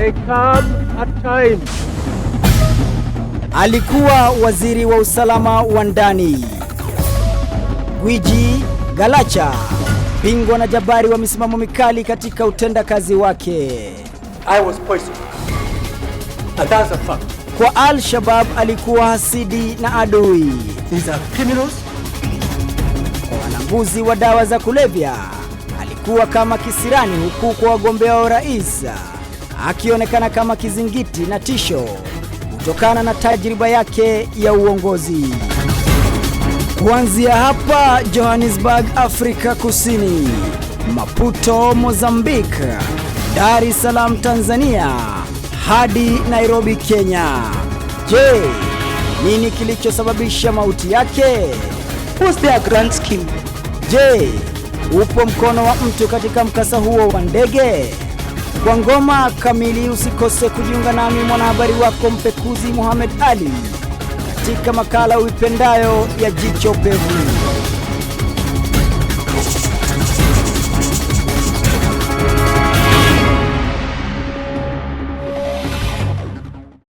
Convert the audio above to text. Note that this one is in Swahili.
may come a time. Alikuwa waziri wa usalama wa ndani, gwiji Galacha, bingwa na jabari wa misimamo mikali katika utendakazi wake. I was poisoned. And that's a fact. Kwa Al-Shabaab alikuwa hasidi na adui. These are criminals. Kwa walanguzi wa dawa za kulevya alikuwa kama kisirani, huku kwa wagombea wa urais akionekana kama kizingiti na tisho kutokana na tajriba yake ya uongozi. Kuanzia hapa Johannesburg, Afrika Kusini, Maputo, Mozambique, Dar es Salaam, Tanzania, hadi Nairobi, Kenya. Je, nini kilichosababisha mauti yake? Was their grand scheme? Je, upo mkono wa mtu katika mkasa huo wa ndege? Kwa ngoma kamili usikose kujiunga nami mwanahabari wako mpekuzi Mohamed Ali katika makala uipendayo ya Jicho Pevu.